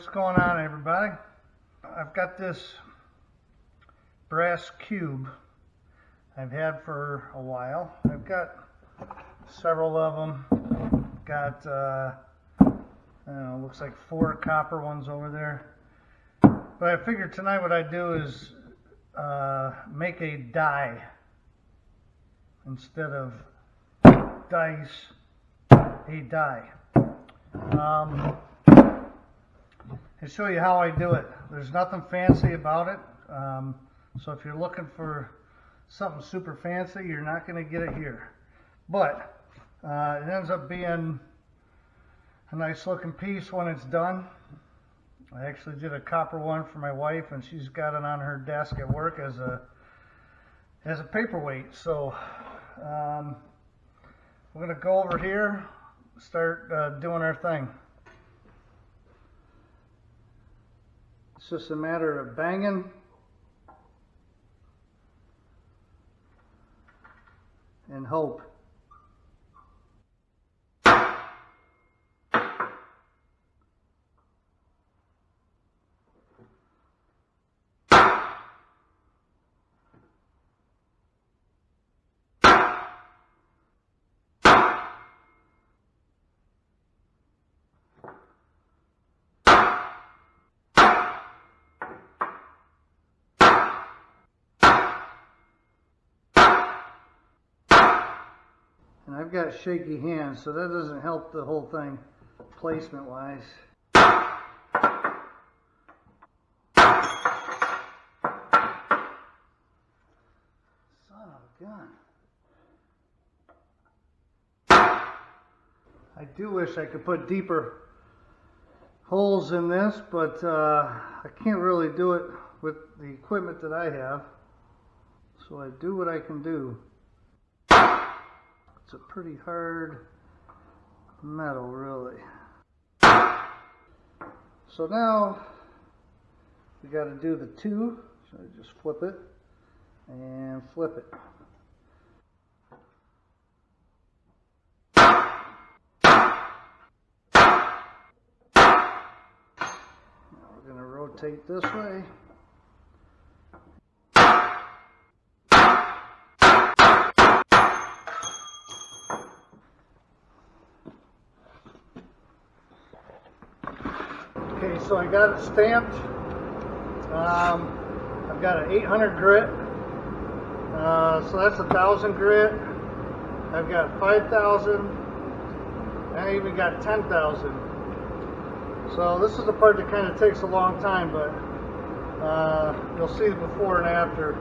What's going on, everybody? I've got this brass cube I've had for a while. I've got several of them. Got I don't know, looks like 4 copper ones over there. But I figured tonight what I'd do is make a die instead of dice, a die. To show you how I do it. There's nothing fancy about it. So if you're looking for something super fancy, you're not going to get it here. But it ends up being a nice looking piece when it's done. I actually did a copper one for my wife, and she's got it on her desk at work as a paperweight. So we're going to go over here, start doing our thing. It's just a matter of banging and hope. And I've got shaky hands, so that doesn't help the whole thing placement wise. Son of a gun. I do wish I could put deeper holes in this, but I can't really do it with the equipment that I have. So I do what I can do. It's a pretty hard metal, really. So now we got to do the 2. So I just flip it and flip it. Now we're going to rotate this way. Okay, so I got it stamped. I've got an 800 grit, so that's 1,000 grit. I've got 5,000, and I even got 10,000. So this is the part that kind of takes a long time, but you'll see the before and after.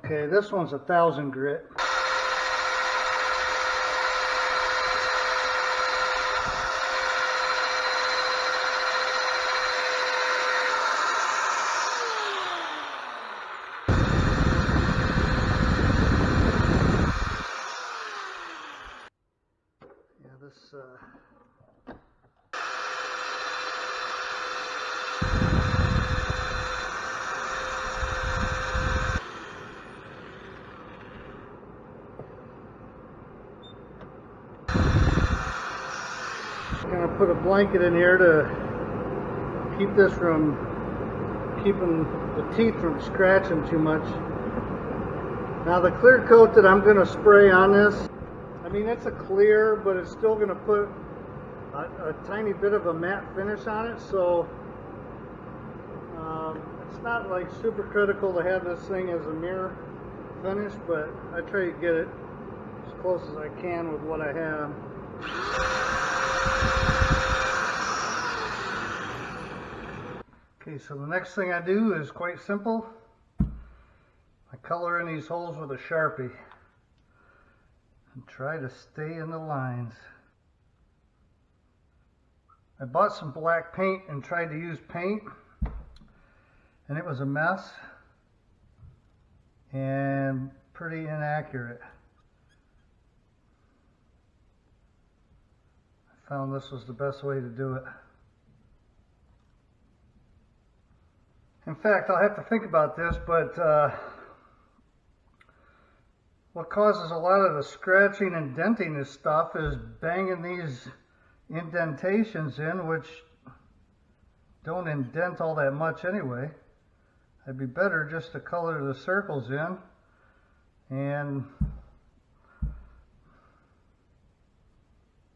Okay, this one's 1,000 grit. Yeah, this I'm going to put a blanket in here to keep this from keeping the teeth from scratching too much. Now the clear coat that I'm going to spray on this, I mean it's a clear, but it's still going to put a tiny bit of a matte finish on it, so it's not like super critical to have this thing as a mirror finish, but I try to get it as close as I can with what I have. Okay, so the next thing I do is quite simple. I color in these holes with a Sharpie and try to stay in the lines. I bought some black paint and tried to use paint, and it was a mess and pretty inaccurate. I found this was the best way to do it. In fact, I'll have to think about this, but what causes a lot of the scratching and denting this stuff is banging these indentations in, which don't indent all that much anyway. It'd be better just to color the circles in and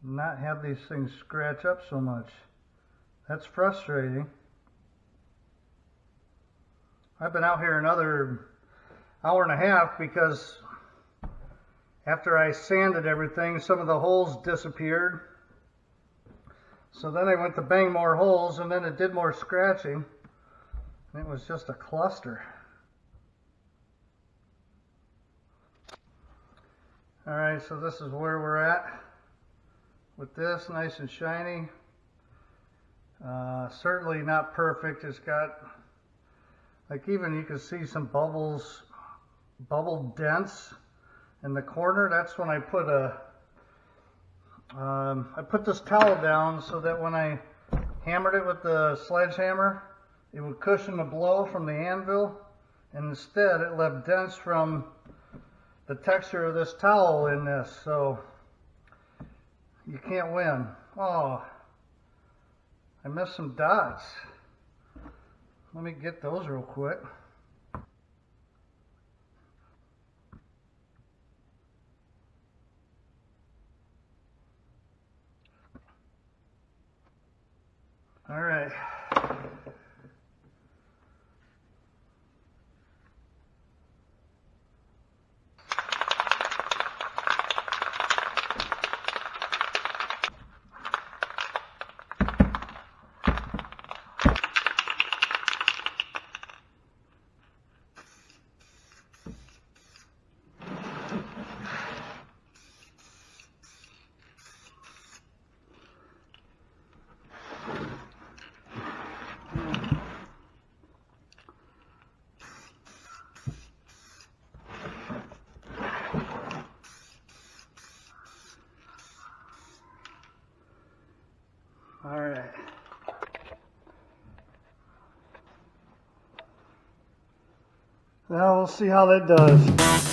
not have these things scratch up so much. That's frustrating. I've been out here another hour and a half because after I sanded everything, some of the holes disappeared. So then I went to bang more holes, and then it did more scratching. And it was just a cluster. Alright, so this is where we're at with this, nice and shiny. Certainly not perfect. It's got, like, even you can see some bubbles, bubble dents in the corner. That's when I put I put this towel down so that when I hammered it with the sledgehammer, it would cushion the blow from the anvil, and instead it left dents from the texture of this towel in this, so you can't win. Oh, I missed some dots. Let me get those real quick. All right. All right. Now we'll see how that does.